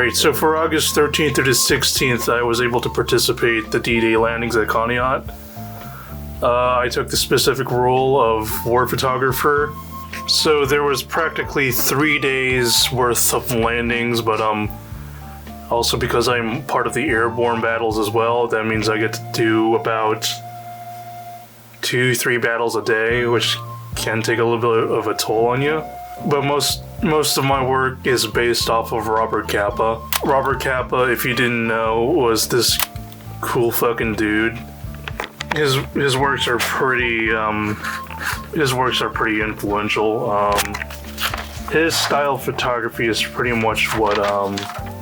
Alright, so for August 13th through the 16th, I was able to participate the D-Day landings at Conneaut. I took the specific role of war photographer. So there was practically 3 days worth of landings, but also because I'm part of the airborne battles as well, that means I get to do about 2-3 battles a day, which can take a little bit of a toll on you. But most of my work is based off of Robert Capa. Robert Capa, if you didn't know, was this cool fucking dude. His works are pretty influential. His style of photography is pretty much what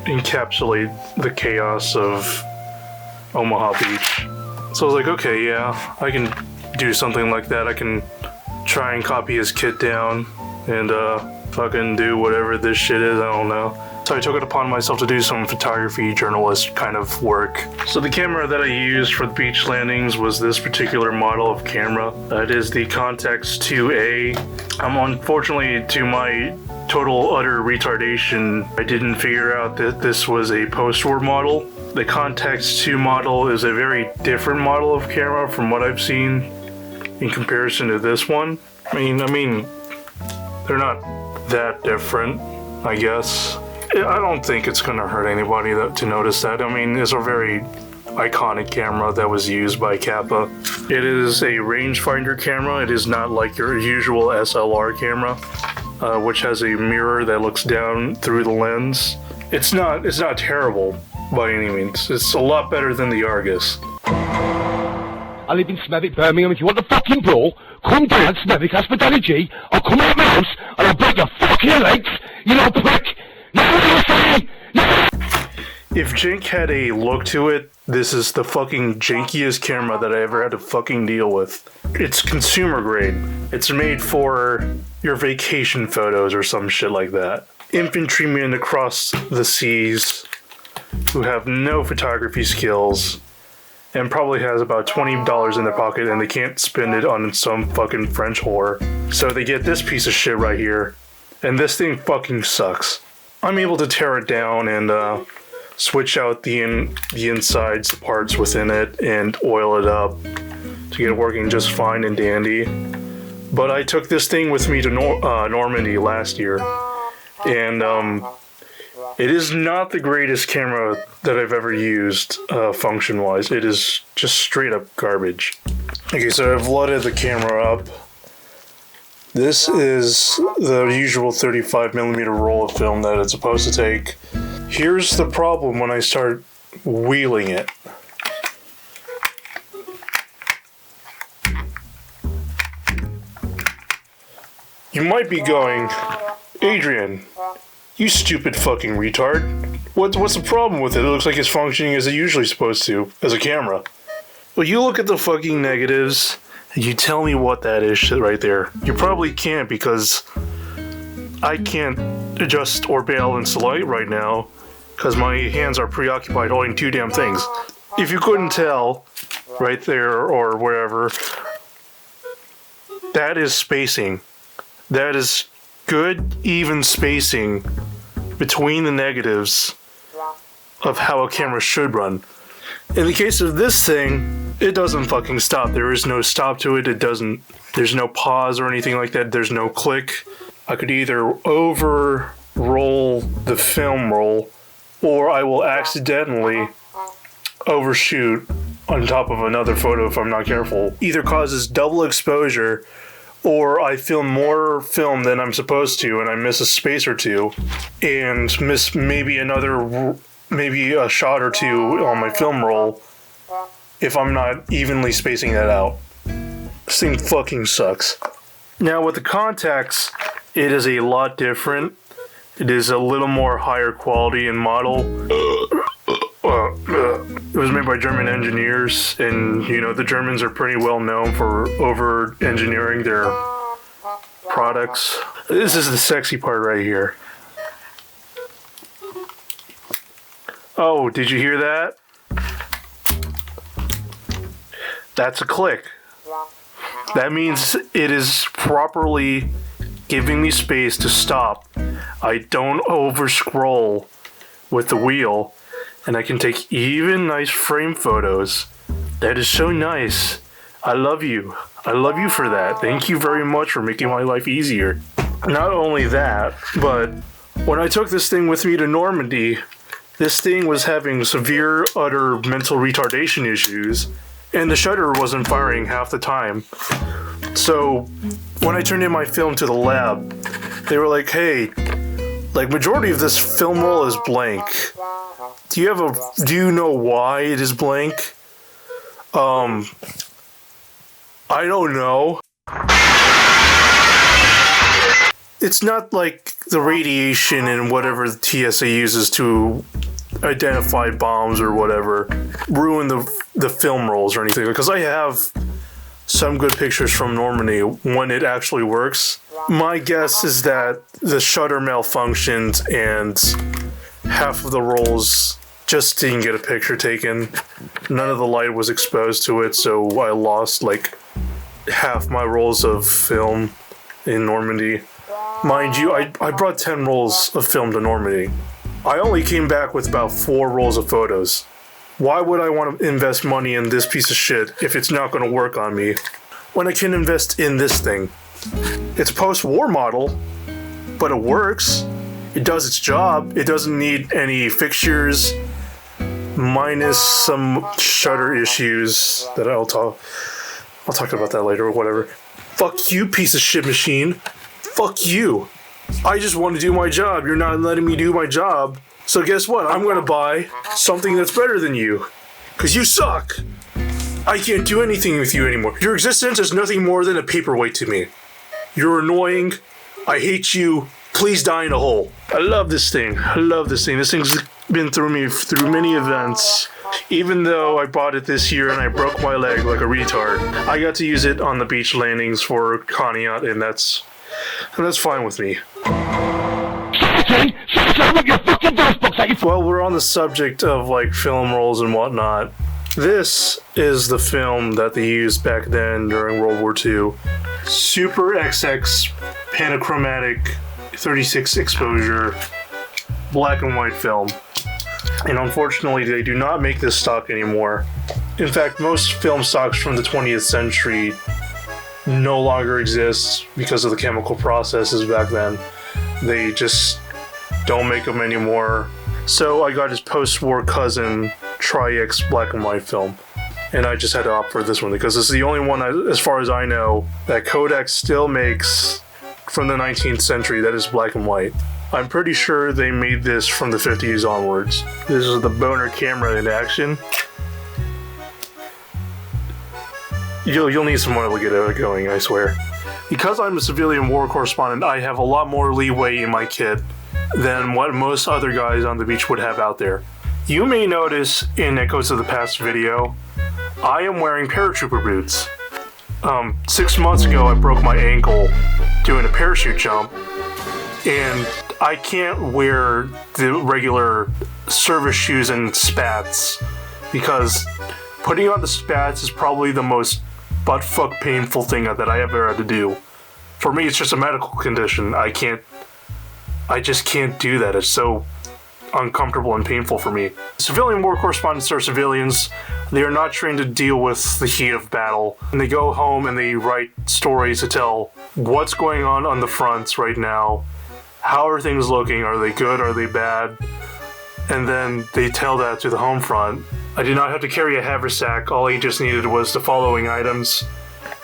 encapsulate the chaos of Omaha Beach. So I was like, okay, yeah, I can do something like that. I can try and copy his kit down and fucking do whatever this shit is, I don't know. So I took it upon myself to do some photography journalist kind of work. So the camera that I used for the beach landings was this particular model of camera. It is the Context 2A. Unfortunately, to my total utter retardation, I didn't figure out that this was a post-war model. The Context 2 model is a very different model of camera from what I've seen in comparison to this one. I mean, they're not that different, I guess. I don't think it's gonna hurt anybody to notice that. I mean, it's a very iconic camera that was used by Capa. It is a rangefinder camera. It is not like your usual SLR camera, which has a mirror that looks down through the lens. It's not terrible by any means. It's a lot better than the Argus. I live in Smethwick, Birmingham. If you want the fucking brawl, come down Smethwick Hospitality. I'll come out my house and I'll break your fucking legs, you little prick. If Jink had a look to it, this is the fucking jankiest camera that I ever had to fucking deal with. It's consumer grade. It's made for your vacation photos or some shit like that. Infantrymen across the seas who have no photography skills and probably has about $20 in their pocket and they can't spend it on some fucking French whore. So they get this piece of shit right here. And this thing fucking sucks. I'm able to tear it down and switch out the insides parts within it and oil it up to get it working just fine and dandy. But I took this thing with me to Normandy last year, and it is not the greatest camera that I've ever used function-wise. It is just straight up garbage. Okay, so I've loaded the camera up. This is the usual 35mm roll of film that it's supposed to take. Here's the problem when I start wheeling it. You might be going, Adrian, you stupid fucking retard. What's the problem with it? It looks like it's functioning as it usually supposed to, as a camera. Well, you look at the fucking negatives, and you tell me what that is shit right there. You probably can't because I can't adjust or balance the light right now because my hands are preoccupied holding two damn things. If you couldn't tell, right there or wherever, that is spacing. That is good, even spacing between the negatives of how a camera should run. In the case of this thing, it doesn't fucking stop. There is no stop to it. There's no pause or anything like that. There's no click. I could either over roll the film roll, or I will accidentally overshoot on top of another photo if I'm not careful. Either causes double exposure, or I film more film than I'm supposed to and I miss a space or two and miss maybe a shot or two on my film roll if I'm not evenly spacing that out. This thing fucking sucks. Now with the Contax, it is a lot different. It is a little more higher quality in model. It was made by German engineers, and you know the Germans are pretty well known for over-engineering their products. This is the sexy part right here. Oh, did you hear that? That's a click. That means it is properly giving me space to stop. I don't over scroll with the wheel, and I can take even nice frame photos. That is so nice. I love you. I love you for that. Thank you very much for making my life easier. Not only that, but when I took this thing with me to Normandy, this thing was having severe, utter mental retardation issues, and the shutter wasn't firing half the time. So when I turned in my film to the lab, they were like, hey, like, majority of this film roll is blank. Do you know why it is blank? I don't know. It's not like the radiation and whatever the TSA uses to identify bombs or whatever ruin the film rolls or anything. Because I have some good pictures from Normandy when it actually works. My guess is that the shutter malfunctioned and half of the rolls just didn't get a picture taken. None of the light was exposed to it, so I lost like half my rolls of film in Normandy. Mind you, I brought 10 rolls of film to Normandy. I only came back with about 4 rolls of photos. Why would I want to invest money in this piece of shit if it's not going to work on me when I can invest in this thing? It's a post-war model, but it works. It does its job. It doesn't need any fixtures, minus some shutter issues that I'll talk about that later or whatever. Fuck you, piece of shit machine. Fuck you. I just want to do my job. You're not letting me do my job. So guess what? I'm going to buy something that's better than you. Because you suck. I can't do anything with you anymore. Your existence is nothing more than a paperweight to me. You're annoying. I hate you. Please die in a hole. I love this thing. I love this thing. This thing's been through me through many events. Even though I bought it this year and I broke my leg like a retard, I got to use it on the beach landings for Conneaut, and that's fine with me. Well, we're on the subject of like film rolls and whatnot. This is the film that they used back then during World War II. Super XX Panachromatic 36 exposure black and white film. And unfortunately, they do not make this stock anymore. In fact, most film stocks from the 20th century no longer exist because of the chemical processes back then. They just don't make them anymore. So I got his post-war cousin Tri-X black and white film. And I just had to opt for this one because it's the only one, as far as I know, that Kodak still makes from the 19th century that is black and white. I'm pretty sure they made this from the 50s onwards. This is the Boner camera in action. You'll need someone to get it going, I swear. Because I'm a civilian war correspondent, I have a lot more leeway in my kit than what most other guys on the beach would have out there. You may notice in Echoes of the Past video, I am wearing paratrooper boots. 6 months ago I broke my ankle doing a parachute jump, and I can't wear the regular service shoes and spats because putting on the spats is probably the most buttfuck painful thing that I ever had to do. For me, it's just a medical condition. I just can't do that. It's so uncomfortable and painful for me. Civilian war correspondents are civilians. They are not trained to deal with the heat of battle. And they go home and they write stories to tell what's going on the fronts right now. How are things looking? Are they good? Are they bad? And then they tell that to the home front. I did not have to carry a haversack. All I just needed was the following items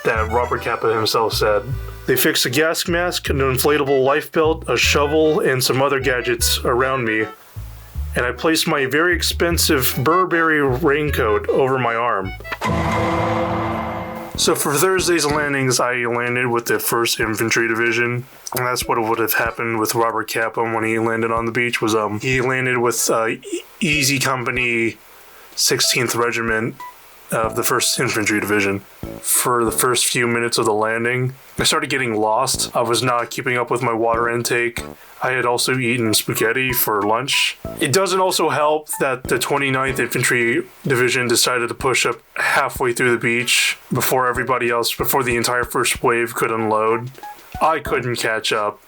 that Robert Capa himself said. They fixed a gas mask, an inflatable life belt, a shovel, and some other gadgets around me. And I placed my very expensive Burberry raincoat over my arm. So for Thursday's landings, I landed with the 1st Infantry Division. And that's what would have happened with Robert Capa when he landed on the beach was he landed with Easy Company 16th Regiment of the 1st Infantry Division. For the first few minutes of the landing, I started getting lost. I was not keeping up with my water intake. I had also eaten spaghetti for lunch. It doesn't also help that the 29th Infantry Division decided to push up halfway through the beach before everybody else, before the entire first wave could unload. I couldn't catch up.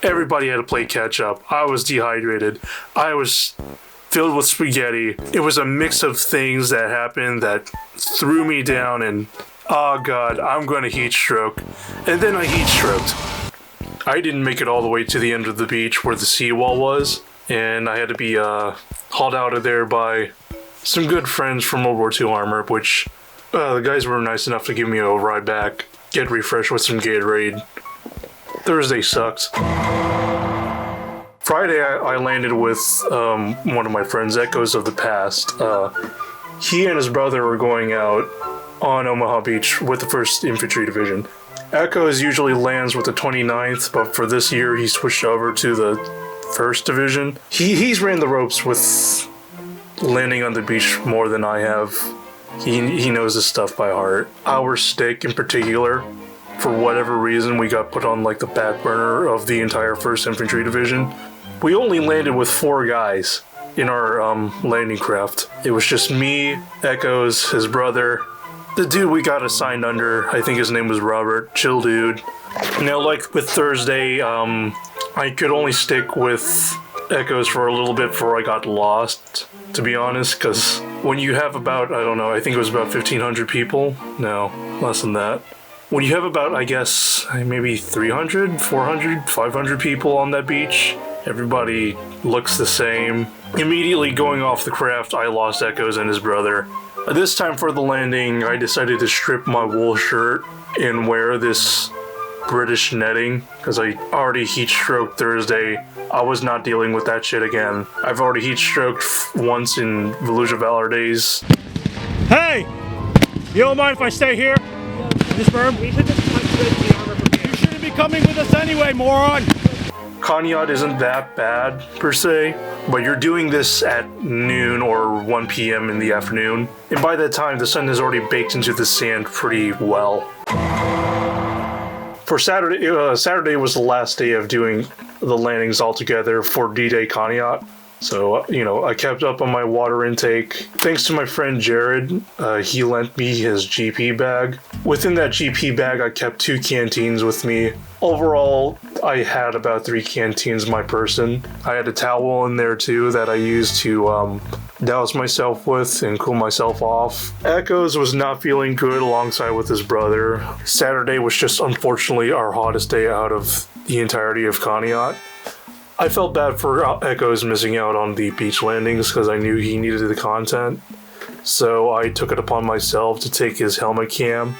Everybody had to play catch up. I was dehydrated. I was filled with spaghetti. It was a mix of things that happened that threw me down, and oh god, I'm gonna heat stroke. And then I heat stroked. I didn't make it all the way to the end of the beach where the seawall was, and I had to be hauled out of there by some good friends from World War II Armor, which the guys were nice enough to give me a ride back, get refreshed with some Gatorade. Thursday sucked. Friday, I landed with one of my friends, Echoes of the Past. He and his brother were going out on Omaha Beach with the 1st Infantry Division. Echoes usually lands with the 29th, but for this year, he switched over to the 1st Division. He's ran the ropes with landing on the beach more than I have. He knows this stuff by heart. Our stick in particular, for whatever reason, we got put on like the back burner of the entire 1st Infantry Division. We only landed with 4 guys in our landing craft. It was just me, Echoes, his brother, the dude we got assigned under, I think his name was Robert, chill dude. Now, like with Thursday, I could only stick with Echoes for a little bit before I got lost, to be honest, because when you have about, I don't know, I think it was about 1,500 people. No, less than that. When you have about, I guess, maybe 300, 400, 500 people on that beach, everybody looks the same. Immediately going off the craft, I lost Echoes and his brother. This time for the landing, I decided to strip my wool shirt and wear this British netting, because I already heat stroked Thursday. I was not dealing with that shit again. I've already heat stroked once in Volusia Valor days. Hey! You don't mind if I stay here? This berm? You shouldn't be coming with us anyway, moron! Conneaut isn't that bad, per se, but you're doing this at noon or 1 p.m. in the afternoon, and by that time the sun is already baked into the sand pretty well. For Saturday, Saturday was the last day of doing the landings altogether for D-Day Conneaut. So, I kept up on my water intake. Thanks to my friend Jared, he lent me his GP bag. Within that GP bag, I kept 2 canteens with me. Overall, I had about 3 canteens my person. I had a towel in there too that I used to douse myself with and cool myself off. Echoes was not feeling good alongside with his brother. Saturday was just unfortunately our hottest day out of the entirety of Conneaut. I felt bad for Echoes missing out on the beach landings because I knew he needed the content. So I took it upon myself to take his helmet cam.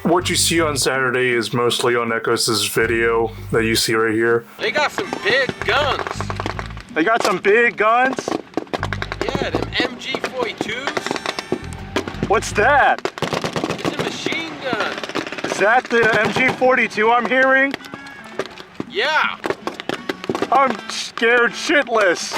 What you see on Saturday is mostly on Echoes' video that you see right here. They got some big guns. They got some big guns? Yeah, them MG42s. What's that? It's a machine gun. Is that the MG42 I'm hearing? Yeah. I'm scared shitless.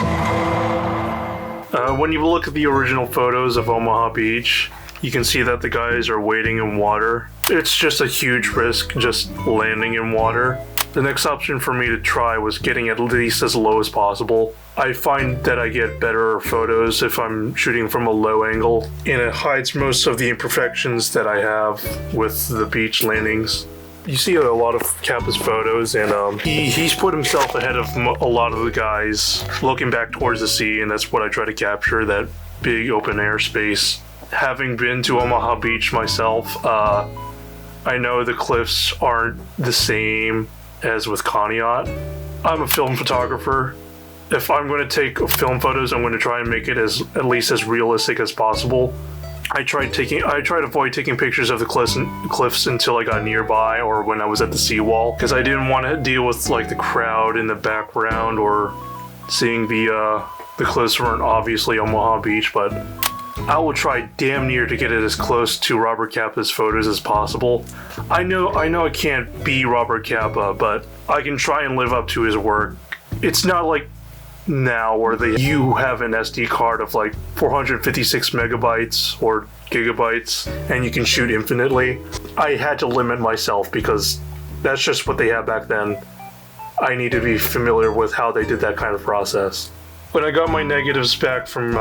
When you look at the original photos of Omaha Beach, you can see that the guys are wading in water. It's just a huge risk just landing in water. The next option for me to try was getting at least as low as possible. I find that I get better photos if I'm shooting from a low angle, and it hides most of the imperfections that I have with the beach landings. You see a lot of Kappa's photos, and he's put himself ahead of a lot of the guys looking back towards the sea, and that's what I try to capture, that big open air space. Having been to Omaha Beach myself, I know the cliffs aren't the same as with Conneaut. I'm a film photographer. If I'm going to take film photos, I'm going to try and make it at least as realistic as possible. I tried to avoid taking pictures of the cliffs until I got nearby or when I was at the seawall, because I didn't want to deal with like the crowd in the background or seeing the cliffs weren't obviously Omaha Beach, but I will try damn near to get it as close to Robert Kappa's photos as possible. I know I can't be Robert Kappa, but I can try and live up to his work. It's not like now where you have an SD card of like 456 megabytes or gigabytes and you can shoot infinitely. I had to limit myself because that's just what they had back then. I need to be familiar with how they did that kind of process. When I got my negatives back from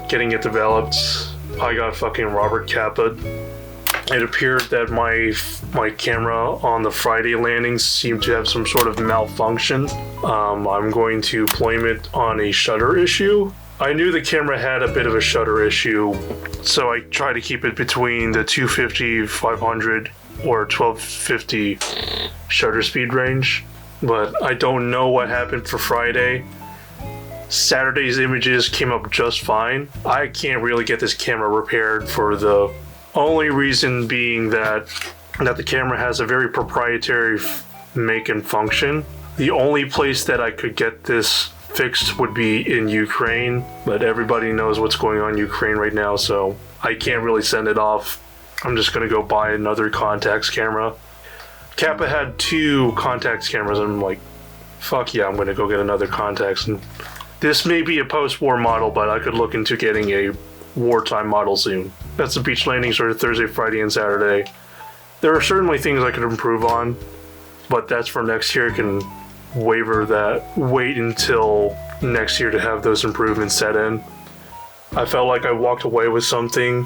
getting it developed, I got fucking Robert Kappa it appeared that my camera on the Friday landings seemed to have some sort of malfunction. I'm going to blame it on a shutter issue. I knew the camera had a bit of a shutter issue, so I tried to keep it between the 250, 500, or 1250 shutter speed range. But I don't know what happened for Friday. Saturday's images came up just fine. I can't really get this camera repaired for the only reason being that the camera has a very proprietary make and function. The only place that I could get this fixed would be in Ukraine, but everybody knows what's going on in Ukraine right now, so I can't really send it off. I'm just gonna go buy another Contax camera. Kappa had 2 Contax cameras, and I'm like, fuck yeah, I'm gonna go get another Contax. And this may be a post-war model, but I could look into getting a wartime model soon. That's the beach landings for Thursday, Friday, and Saturday. There are certainly things I could improve on, but that's for next year. I can wait until next year to have those improvements set in. I felt like I walked away with something,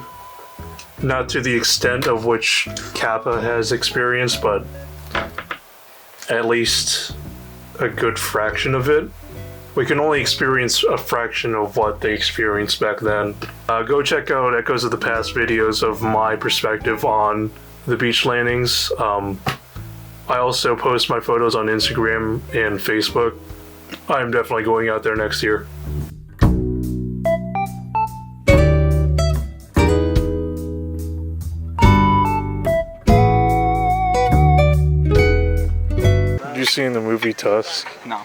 not to the extent of which Kappa has experienced, but at least a good fraction of it. We can only experience a fraction of what they experienced back then. Go check out Echoes of the Past videos of my perspective on the beach landings. I also post my photos on Instagram and Facebook. I'm definitely going out there next year. Did you see in the movie Tusk? No.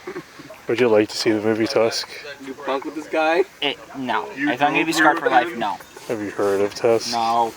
Would you like to see the movie Tusk? You bunk with this guy? No. If I'm gonna be scarred for life, no. Have you heard of Tusk? No.